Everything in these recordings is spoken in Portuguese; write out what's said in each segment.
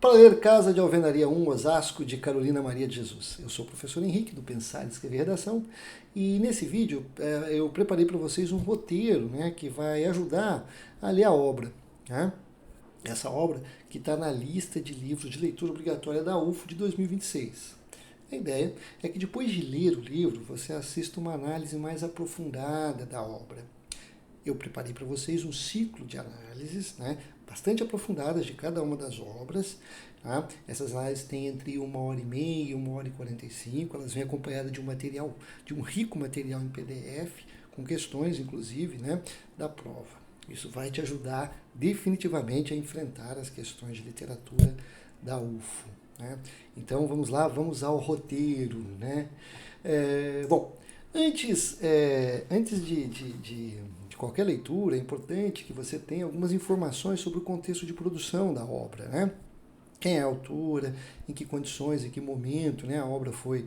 Para ler Casa de Alvenaria 1, Osasco, de Carolina Maria de Jesus. Eu sou o professor Henrique, do Pensar e Escrever Redação, e nesse vídeo eu preparei para vocês um roteiro, né, que vai ajudar a ler a obra. Né? Essa obra que está na lista de livros de leitura obrigatória da UFO de 2026. A ideia é que depois de ler o livro, você assista uma análise mais aprofundada da obra. Eu preparei para vocês um ciclo de análises, né, bastante aprofundadas de cada uma das obras. Tá? Essas análises têm entre 1h30 e 1h45. Elas vêm acompanhadas de um material, de um rico material em PDF, com questões, inclusive, né, da prova. Isso vai te ajudar definitivamente a enfrentar as questões de literatura da UFO. Né? Então vamos lá, vamos ao roteiro. Né? Bom, antes de qualquer leitura, é importante que você tenha algumas informações sobre o contexto de produção da obra. Né? Quem é a autora, em que condições, em que momento, né, a obra foi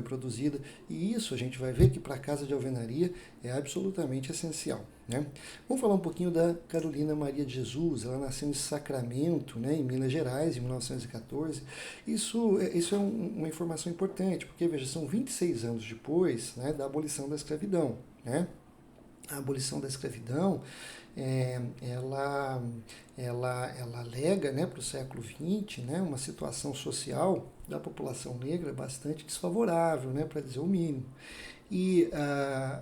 produzida. E isso a gente vai ver que para a Casa de Alvenaria é absolutamente essencial. Né? Vamos falar um pouquinho da Carolina Maria de Jesus. Ela nasceu em Sacramento, né, em Minas Gerais, em 1914. Isso é uma informação importante, porque veja, são 26 anos depois, né, da abolição da escravidão. Né? A abolição da escravidão, ela alega, né, para o século XX, né, uma situação social da população negra bastante desfavorável, né, para dizer o mínimo. E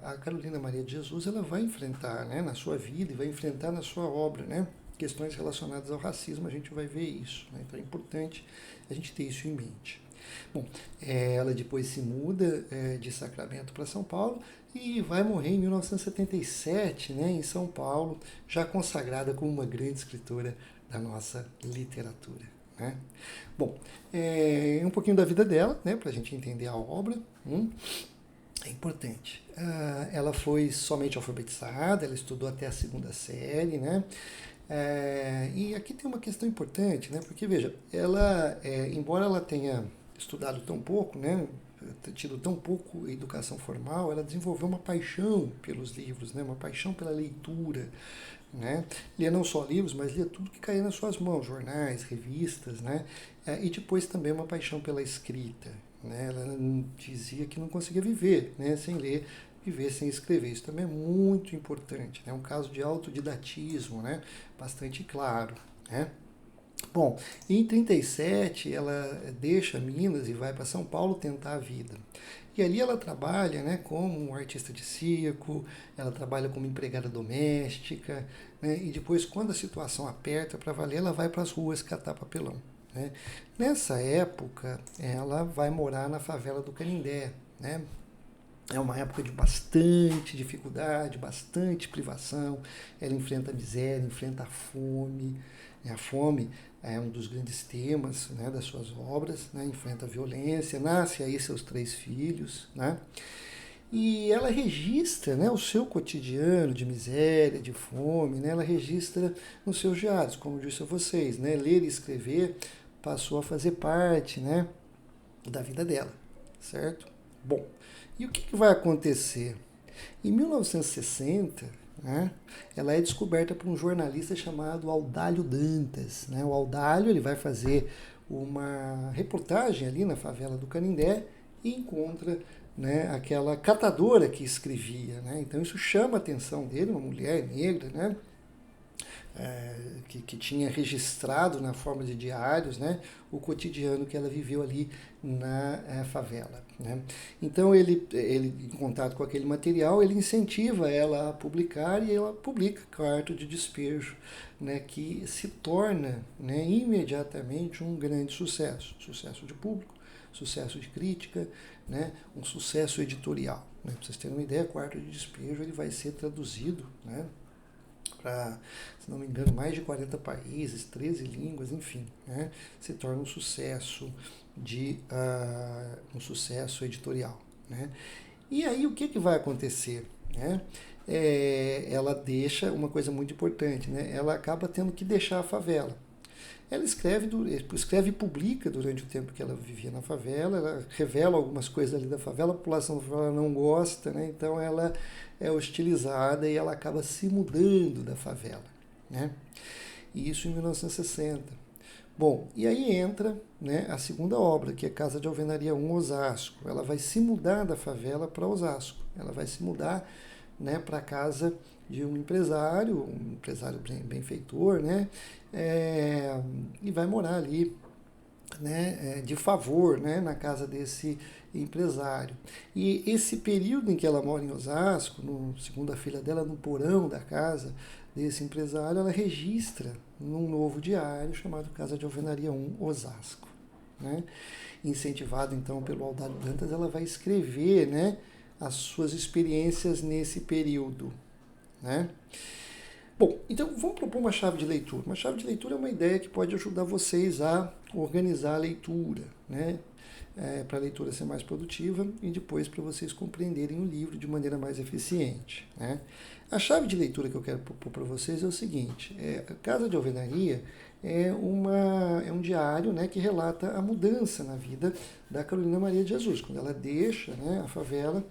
a Carolina Maria de Jesus, ela vai enfrentar, né, na sua vida e vai enfrentar na sua obra, né, questões relacionadas ao racismo. A gente vai ver isso. Né, então é importante a gente ter isso em mente. Bom, ela depois se muda de Sacramento para São Paulo e vai morrer em 1977, né, em São Paulo, já consagrada como uma grande escritora da nossa literatura. Né? Bom, um pouquinho da vida dela, né, para a gente entender a obra. É importante. Ela foi somente alfabetizada, ela estudou até a 2ª série, né? E aqui tem uma questão importante, né? Porque veja, ela, embora ela tenha estudado tão pouco, né? Tido tão pouco educação formal, ela desenvolveu uma paixão pelos livros, né? Uma paixão pela leitura. Né? Lia não só livros, mas lia tudo que caía nas suas mãos, jornais, revistas, né? E depois também uma paixão pela escrita. Né? Ela dizia que não conseguia viver, né, sem ler, viver sem escrever. Isso também é muito importante. É, né? Um caso de autodidatismo, né, bastante claro. Né? Bom, em 1937 ela deixa Minas e vai para São Paulo tentar a vida. E ali ela trabalha, né, como artista de circo, ela trabalha como empregada doméstica, né, e depois, quando a situação aperta para valer, ela vai para as ruas catar papelão. Né. Nessa época, ela vai morar na favela do Canindé. Né. É uma época de bastante dificuldade, bastante privação. Ela enfrenta a miséria, enfrenta a fome. A fome é um dos grandes temas, né, das suas obras. Né, enfrenta a violência, nasce aí seus 3 filhos. Né, e ela registra, né, o seu cotidiano de miséria, de fome. Né, ela registra nos seus diários, como eu disse a vocês. Né, ler e escrever passou a fazer parte, né, da vida dela, certo? Bom, e o que vai acontecer? Em 1960, né, ela é descoberta por um jornalista chamado Audálio Dantas. Né? O Audálio, ele vai fazer uma reportagem ali na favela do Canindé e encontra, né, aquela catadora que escrevia. Né? Então isso chama a atenção dele, uma mulher negra, né? Que tinha registrado na forma de diários, né, o cotidiano que ela viveu ali na favela. Né. Então ele, em contato com aquele material, ele incentiva ela a publicar e ela publica Quarto de Despejo, né, que se torna, né, imediatamente um grande sucesso. Sucesso de público, sucesso de crítica, né, um sucesso editorial. Né. Para vocês terem uma ideia, Quarto de Despejo ele vai ser traduzido, né, para, se não me engano, mais de 40 países, 13 línguas, enfim, né, se torna um sucesso um sucesso editorial. Né. E aí o que vai acontecer? Né? Ela deixa uma coisa muito importante, né? Ela acaba tendo que deixar a favela. Ela escreve e publica durante o tempo que ela vivia na favela, ela revela algumas coisas ali da favela, a população da favela não gosta, né? Então ela é hostilizada e ela acaba se mudando da favela. Né? E isso em 1960. Bom, e aí entra, né, a segunda obra, que é Casa de Alvenaria 1, Osasco. Ela vai se mudar da favela para Osasco. Ela vai se mudar, né, para a casa de um empresário benfeitor, né, e vai morar ali, né, de favor, né, na casa desse empresário. E esse período em que ela mora em Osasco, segundo a filha dela, no porão da casa desse empresário, ela registra num novo diário chamado Casa de Alvenaria 1, Osasco. Né? Incentivado então pelo Aldário Dantas, ela vai escrever, né, as suas experiências nesse período. Né? Bom, então vamos propor uma chave de leitura. Uma chave de leitura é uma ideia que pode ajudar vocês a organizar a leitura, né? Para a leitura ser mais produtiva e depois para vocês compreenderem o livro de maneira mais eficiente. Né? A chave de leitura que eu quero propor para vocês é o seguinte: a Casa de Alvenaria é um diário, né, que relata a mudança na vida da Carolina Maria de Jesus, quando ela deixa, né, a favela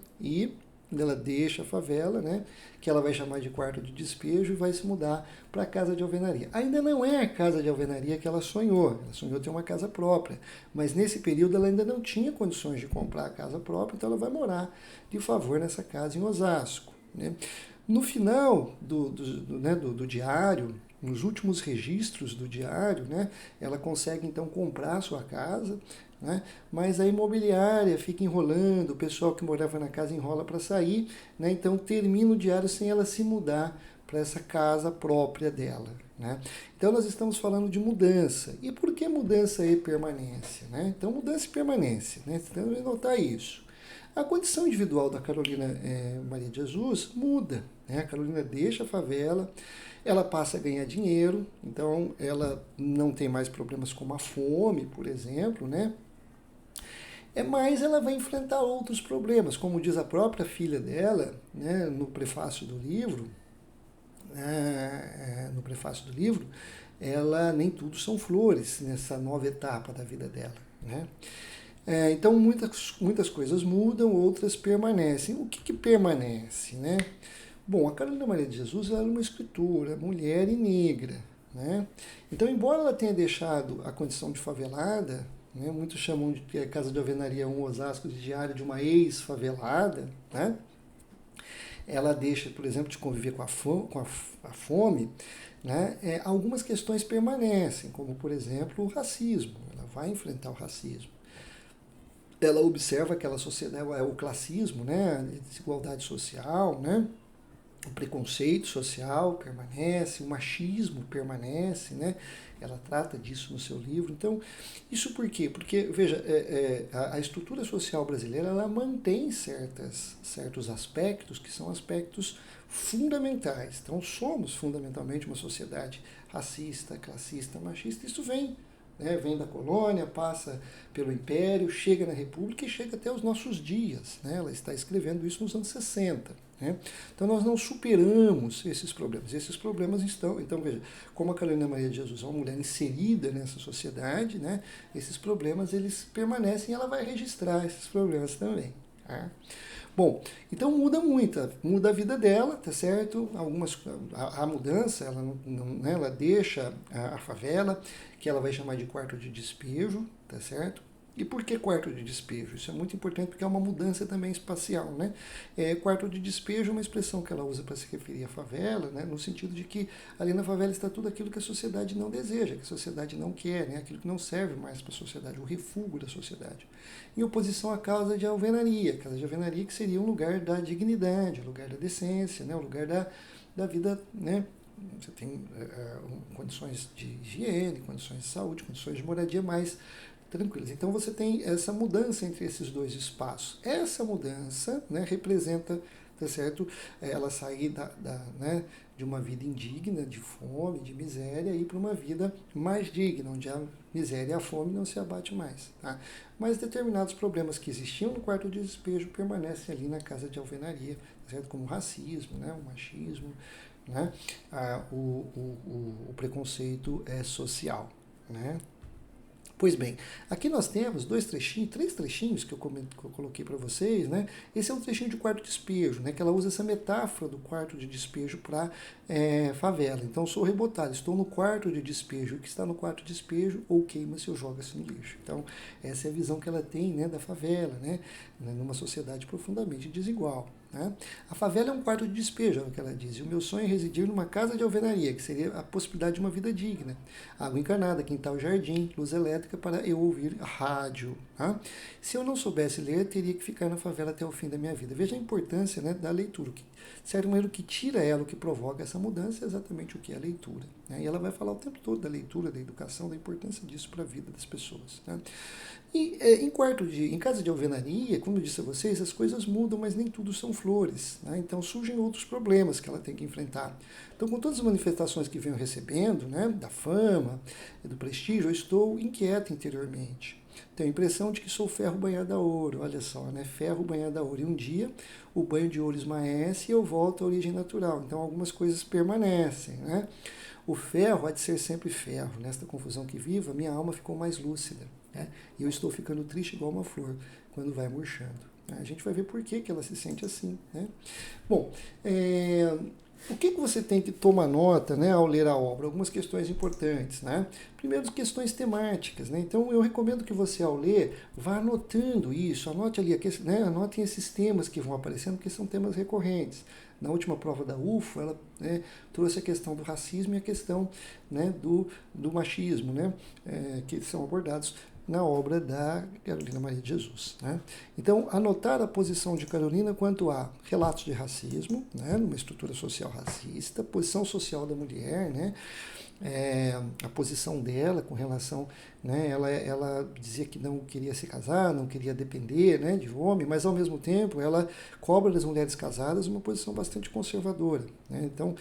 né, que ela vai chamar de quarto de despejo e vai se mudar para a casa de alvenaria. Ainda não é a casa de alvenaria que ela sonhou ter uma casa própria, mas nesse período ela ainda não tinha condições de comprar a casa própria, então ela vai morar de favor nessa casa em Osasco. Né? No final do diário, nos últimos registros do diário, né, ela consegue então comprar a sua casa, né, mas a imobiliária fica enrolando, o pessoal que morava na casa enrola para sair, né, então termina o diário sem ela se mudar para essa casa própria dela. Né? Então nós estamos falando de mudança. E por que mudança e permanência? Né? Então mudança e permanência, né? Então vamos notar isso. A condição individual da Carolina Maria de Jesus muda. Né? A Carolina deixa a favela, ela passa a ganhar dinheiro, então ela não tem mais problemas como a fome, por exemplo, né? Mas ela vai enfrentar outros problemas, como diz a própria filha dela, né, no prefácio do livro, ela nem tudo são flores nessa nova etapa da vida dela. Né? Então muitas coisas mudam, outras permanecem. O que permanece? Né? Bom, a Carolina Maria de Jesus era uma escritora, mulher e negra. Né? Então, embora ela tenha deixado a condição de favelada, né, muitos chamam de Casa de Alvenaria 1 Osasco de diário de uma ex-favelada, né? Ela deixa, por exemplo, de conviver com a fome, né? Algumas questões permanecem, como, por exemplo, o racismo. Ela vai enfrentar o racismo. Ela observa aquela sociedade, o classismo, né? A desigualdade social, né? O preconceito social permanece, o machismo permanece, né? Ela trata disso no seu livro. Então, isso por quê? Porque, veja, a estrutura social brasileira ela mantém certos aspectos que são aspectos fundamentais. Então, somos fundamentalmente uma sociedade racista, classista, machista. Isso vem da colônia, passa pelo Império, chega na República e chega até os nossos dias. Né? Ela está escrevendo isso nos anos 60. Né? Então nós não superamos esses problemas. Esses problemas estão, então veja, como a Carolina Maria de Jesus é uma mulher inserida nessa sociedade, né? Esses problemas eles permanecem e ela vai registrar esses problemas também. Tá? Bom, então muda a vida dela, tá certo? A mudança, ela deixa a favela, que ela vai chamar de quarto de despejo, tá certo? E por que quarto de despejo? Isso é muito importante porque é uma mudança também espacial, né? Quarto de despejo é uma expressão que ela usa para se referir à favela, né? No sentido de que ali na favela está tudo aquilo que a sociedade não deseja, que a sociedade não quer, né? Aquilo que não serve mais para a sociedade, o refúgio da sociedade. Em oposição à casa de alvenaria que seria um lugar da dignidade, um lugar da decência, né? Um lugar da vida, né? Você tem condições de higiene, condições de saúde, condições de moradia mais tranquilas. Então você tem essa mudança entre esses dois espaços. Essa mudança, né, representa, tá certo? Ela sair né, de uma vida indigna, de fome, de miséria, e ir para uma vida mais digna, onde a miséria e a fome não se abate mais. Tá? Mas determinados problemas que existiam no quarto de despejo permanecem ali na casa de alvenaria, tá certo? Como o racismo, né, o machismo, né, o preconceito social. Né? Pois bem, aqui nós temos três trechinhos que eu coloquei para vocês, né? Esse é um trechinho de quarto despejo, né? Que ela usa essa metáfora do quarto de despejo para favela. Então, sou rebotado, estou no quarto de despejo. O que está no quarto de despejo ou queima-se ou joga-se no lixo. Então, essa é a visão que ela tem, né, da favela, né? Numa sociedade profundamente desigual. Né? A favela é um quarto de despejo, é o que ela diz. E o meu sonho é residir numa casa de alvenaria, que seria a possibilidade de uma vida digna. Água encanada, quintal, jardim, luz elétrica para eu ouvir rádio. Tá? Se eu não soubesse ler, teria que ficar na favela até o fim da minha vida. Veja a importância, né, da leitura. De certo modo, o que tira ela, o que provoca essa mudança é exatamente o que é a leitura. Né? E ela vai falar o tempo todo da leitura, da educação, da importância disso para a vida das pessoas. Tá? E em casa de alvenaria, como eu disse a vocês, as coisas mudam, mas nem tudo são flores. Né? Então surgem outros problemas que ela tem que enfrentar. Então, com todas as manifestações que venho recebendo, né, da fama, do prestígio, eu estou inquieto interiormente. Tenho a impressão de que sou ferro banhado a ouro, olha só, né? Ferro banhado a ouro. E um dia o banho de ouro esmaece e eu volto à origem natural. Então algumas coisas permanecem, né? O ferro há de ser sempre ferro. Nesta confusão que vivo, a minha alma ficou mais lúcida. Né? E eu estou ficando triste igual uma flor quando vai murchando. A gente vai ver por que ela se sente assim. Né? Bom, o que você tem que tomar nota, né, ao ler a obra? Algumas questões importantes. Né? Primeiro, questões temáticas. Né? Então, eu recomendo que você, ao ler, vá anotando isso. Anote ali, né, anotem esses temas que vão aparecendo, porque são temas recorrentes. Na última prova da UFO, ela, né, trouxe a questão do racismo e a questão, né, do machismo, né, que são abordados na obra da Carolina Maria de Jesus. Né? Então, anotar a posição de Carolina quanto a relatos de racismo, né, numa estrutura social racista, posição social da mulher, né, a posição dela com relação, né, ela dizia que não queria se casar, não queria depender, né, de homem, mas ao mesmo tempo ela cobra das mulheres casadas uma posição bastante conservadora. Né? Então,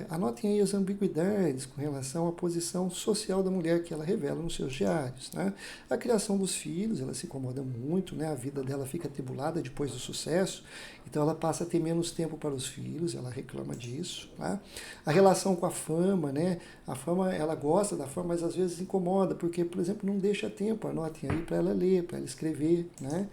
anotem aí as ambiguidades com relação à posição social da mulher que ela revela nos seus diários. Né? A criação dos filhos, ela se incomoda muito, né? A vida dela fica atribulada depois do sucesso, então ela passa a ter menos tempo para os filhos, ela reclama disso. Tá? A relação com a fama, né? A fama, ela gosta da fama, mas às vezes incomoda, porque, por exemplo, não deixa tempo, anotem aí, para ela ler, para ela escrever. Né?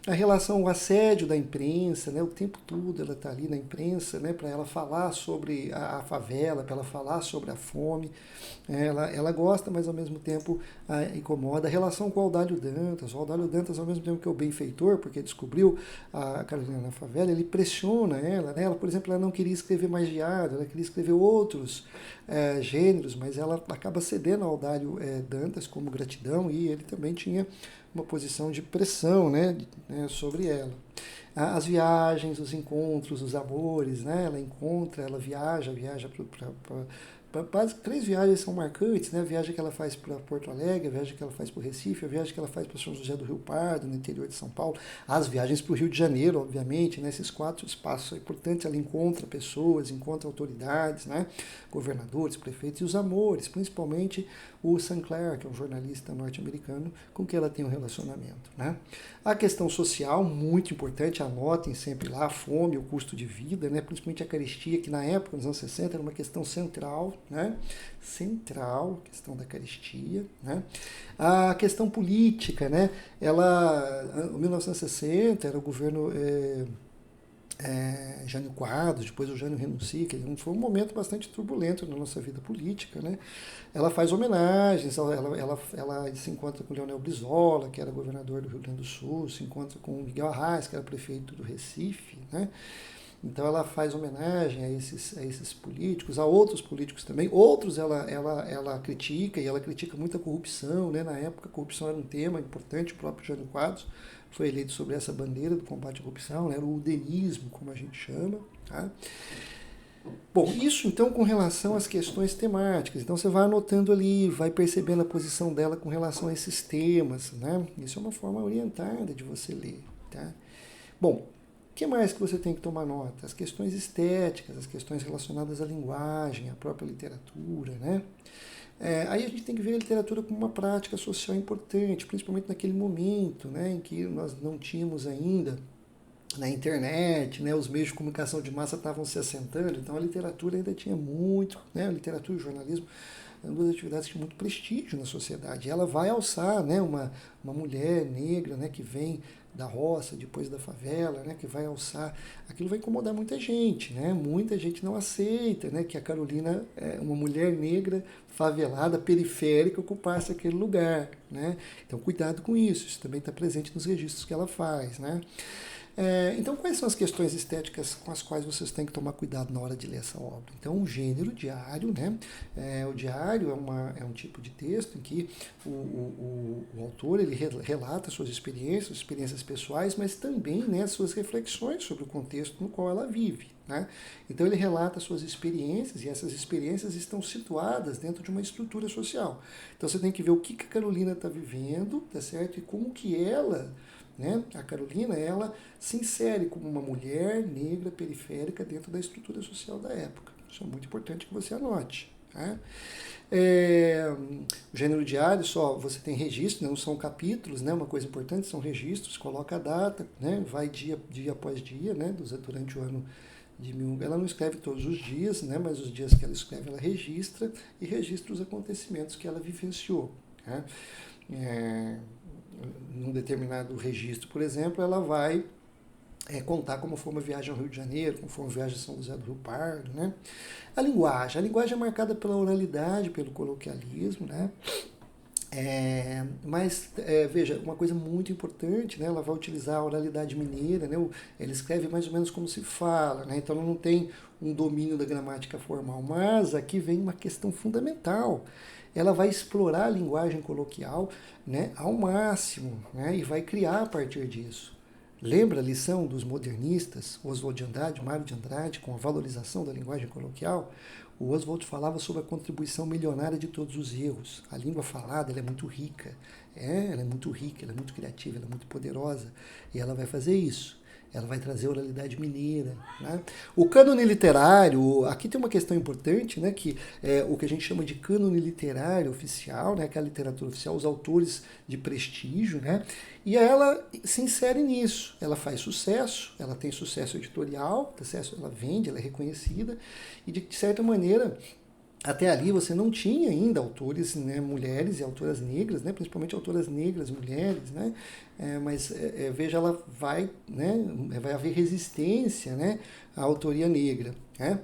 A relação, o assédio da imprensa, né? O tempo todo ela está ali na imprensa, né? Para ela falar sobre a favela, para ela falar sobre a fome. Ela gosta, mas ao mesmo tempo incomoda. A relação com o Audálio Dantas, ao mesmo tempo que é o benfeitor, porque descobriu a Carolina na favela, ele pressiona ela, né? Ela, por exemplo, ela não queria escrever mais diário, ela queria escrever outros gêneros, mas ela acaba cedendo ao Audálio Dantas como gratidão, e ele também tinha uma posição de pressão, né, sobre ela. As viagens, os encontros, os amores, né? Ela viaja para 3 viagens são marcantes, né? A viagem que ela faz para Porto Alegre, a viagem que ela faz para o Recife, a viagem que ela faz para São José do Rio Pardo, no interior de São Paulo, as viagens para o Rio de Janeiro, obviamente, né? Esses 4 espaços são importantes, ela encontra pessoas, encontra autoridades, né? Governadores, prefeitos, e os amores, principalmente o Sinclair, que é um jornalista norte-americano com quem ela tem um relacionamento. Né? A questão social, muito importante, anotem sempre lá, a fome, o custo de vida, né? Principalmente a carestia, que na época, nos anos 60, era uma questão central, né? Central, a questão da carestia. Né? A questão política, né? Em 1960, era o governo Jânio Quadros, depois o Jânio renuncia, que foi um momento bastante turbulento na nossa vida política. Né? Ela faz homenagens, ela se encontra com Leonel Brizola, que era governador do Rio Grande do Sul, se encontra com Miguel Arraes, que era prefeito do Recife. Né? Então ela faz homenagem a esses políticos, a outros políticos também. Outros ela critica, e ela critica muito a corrupção. Né? Na época a corrupção era um tema importante, o próprio Jânio Quadros foi eleito sobre essa bandeira do combate à corrupção, né? Era o udenismo, como a gente chama. Tá? Bom, isso então com relação às questões temáticas. Então você vai anotando ali, vai percebendo a posição dela com relação a esses temas. Né? Isso é uma forma orientada de você ler. Tá? Bom, o que mais que você tem que tomar nota? As questões estéticas, as questões relacionadas à linguagem, à própria literatura. Né? Aí a gente tem que ver a literatura como uma prática social importante, principalmente naquele momento, né, em que nós não tínhamos ainda na internet, né, os meios de comunicação de massa estavam se assentando, então a literatura ainda tinha muito, né, a literatura e o jornalismo eram duas atividades de muito prestígio na sociedade. Ela vai alçar, né, uma mulher negra, né, que vem da roça, depois da favela, né, que vai alçar, aquilo vai incomodar muita gente, né? Muita gente não aceita, né, que a Carolina, uma mulher negra, favelada, periférica, ocupasse aquele lugar, né? Então, cuidado com isso, isso também está presente nos registros que ela faz, né? Então, quais são as questões estéticas com as quais vocês têm que tomar cuidado na hora de ler essa obra? Então, o gênero diário, né? O diário é um tipo de texto em que o autor ele relata suas experiências pessoais, mas também, né, suas reflexões sobre o contexto no qual ela vive. Né? Então, ele relata suas experiências e essas experiências estão situadas dentro de uma estrutura social. Então, você tem que ver o que a Carolina está vivendo, tá certo? E como que ela... Né? A Carolina, ela se insere como uma mulher negra periférica dentro da estrutura social da época. Isso é muito importante que você anote. Tá? O gênero diário, só você tem registro, né? Não são capítulos, né? Uma coisa importante, são registros, coloca a data, né? Vai dia após dia, né? Durante o ano de ela não escreve todos os dias, né? Mas os dias que ela escreve, ela registra e registra os acontecimentos que ela vivenciou. Tá? Num determinado registro, por exemplo, ela vai contar como foi uma viagem ao Rio de Janeiro, como foi uma viagem a São José do Rio Pardo, né? A linguagem é marcada pela oralidade, pelo coloquialismo, né? Veja, uma coisa muito importante, né? Ela vai utilizar a oralidade mineira, né? Ela escreve mais ou menos como se fala, né? Então ela não tem um domínio da gramática formal, mas aqui vem uma questão fundamental. Ela vai explorar a linguagem coloquial, né, ao máximo, né, e vai criar a partir disso. Lembra a lição dos modernistas, Oswald de Andrade, Mário de Andrade, com a valorização da linguagem coloquial? O Oswald falava sobre a contribuição milionária de todos os erros. A língua falada ela é muito rica, ela é muito rica, ela é muito criativa, ela é muito poderosa, e ela vai fazer isso. Ela vai trazer a oralidade mineira. Né? O cânone literário, aqui tem uma questão importante, né, que é o que a gente chama de cânone literário oficial, né, que é a literatura oficial, os autores de prestígio, né, e ela se insere nisso. Ela faz sucesso, ela tem sucesso editorial, ela vende, ela é reconhecida, e de certa maneira... Até ali você não tinha ainda autores, né, mulheres e autoras negras, né, principalmente autoras negras, mulheres, né, veja, ela vai, né, vai haver resistência, né, à autoria negra. Né.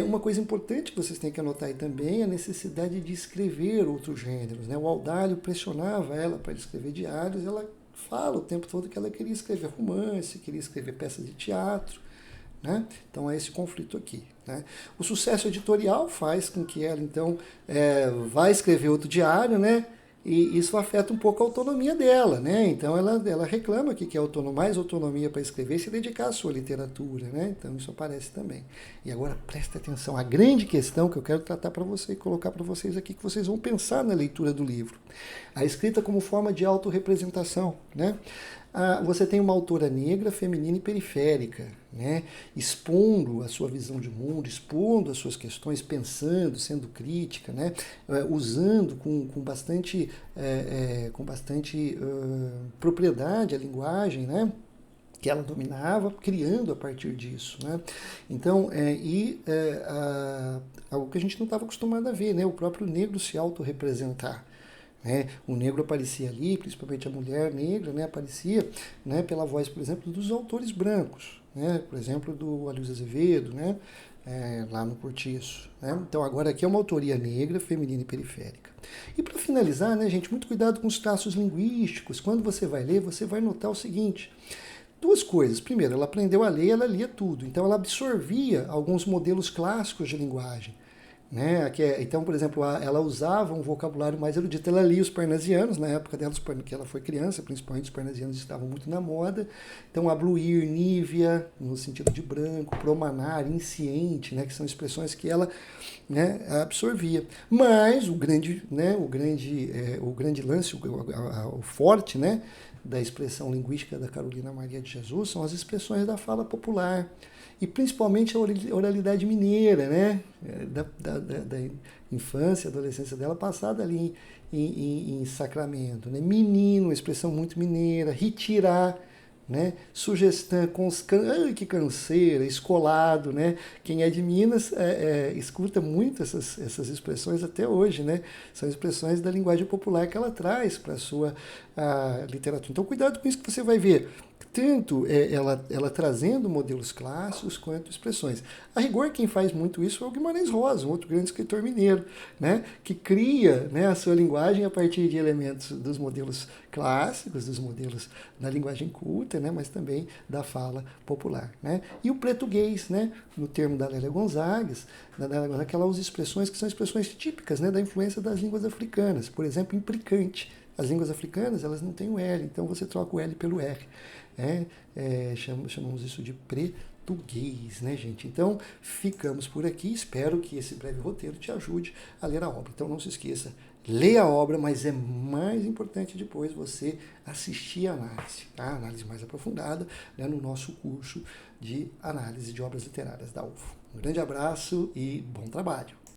Uma coisa importante que vocês têm que anotar aí também é a necessidade de escrever outros gêneros. Né. O Audálio pressionava ela para escrever diários, ela fala o tempo todo que ela queria escrever romance, queria escrever peças de teatro. Né? Então é esse conflito aqui. Né? O sucesso editorial faz com que ela, então, vá escrever outro diário, né? E isso afeta um pouco a autonomia dela. Né? Então ela reclama que quer mais autonomia para escrever e se dedicar à sua literatura. Né? Então isso aparece também. E agora presta atenção, a grande questão que eu quero tratar para você e colocar para vocês aqui, que vocês vão pensar na leitura do livro. A escrita como forma de autorrepresentação. Né? Você tem uma autora negra, feminina e periférica, né, expondo a sua visão de mundo, expondo as suas questões, pensando, sendo crítica, né, usando com bastante propriedade a linguagem, né, que ela dominava, criando a partir disso. Né. Então, algo que a gente não estava acostumado a ver, né, o próprio negro se autorrepresentar. O negro aparecia ali, principalmente a mulher negra, né, aparecia, né, pela voz, por exemplo, dos autores brancos, né, por exemplo, do Aloysio Azevedo, né, lá no Cortiço. Né. Então, agora aqui é uma autoria negra, feminina e periférica. E para finalizar, né, gente, muito cuidado com os traços linguísticos. Quando você vai ler, você vai notar o seguinte: duas coisas. Primeiro, ela aprendeu a ler, ela lia tudo. Então, ela absorvia alguns modelos clássicos de linguagem. Né? Então, por exemplo, ela usava um vocabulário mais erudito. Ela lia os parnasianos, na época dela, que ela foi criança, principalmente os parnasianos estavam muito na moda. Então, abluir, nívea, no sentido de branco, promanar, insciente, né? Que são expressões que ela, né, absorvia. Mas o grande lance, o forte, né, da expressão linguística da Carolina Maria de Jesus são as expressões da fala popular. E principalmente a oralidade mineira, né? Da infância, adolescência dela, passada ali em Sacramento. Né? Menino, uma expressão muito mineira, retirar, né? Sugestão, ai, que canseira, escolado, né? Quem é de Minas escuta muito essas expressões até hoje, né? São expressões da linguagem popular que ela traz para a sua literatura. Então, cuidado com isso que você vai ver. Tanto ela trazendo modelos clássicos quanto expressões. A rigor, quem faz muito isso é o Guimarães Rosa, um outro grande escritor mineiro, né, que cria, né, a sua linguagem a partir de elementos dos modelos clássicos, dos modelos da linguagem culta, né, mas também da fala popular. Né. E o português, né, no termo da Lélia Gonzaga, que ela usa expressões que são expressões típicas, né, da influência das línguas africanas. Por exemplo, implicante. As línguas africanas, elas não têm o L, então você troca o L pelo R. Chamamos isso de português, né, gente? Então, ficamos por aqui. Espero que esse breve roteiro te ajude a ler a obra. Então, não se esqueça, leia a obra, mas é mais importante depois você assistir a análise, tá? A análise mais aprofundada, né, no nosso curso de análise de obras literárias da UFO. Um grande abraço e bom trabalho!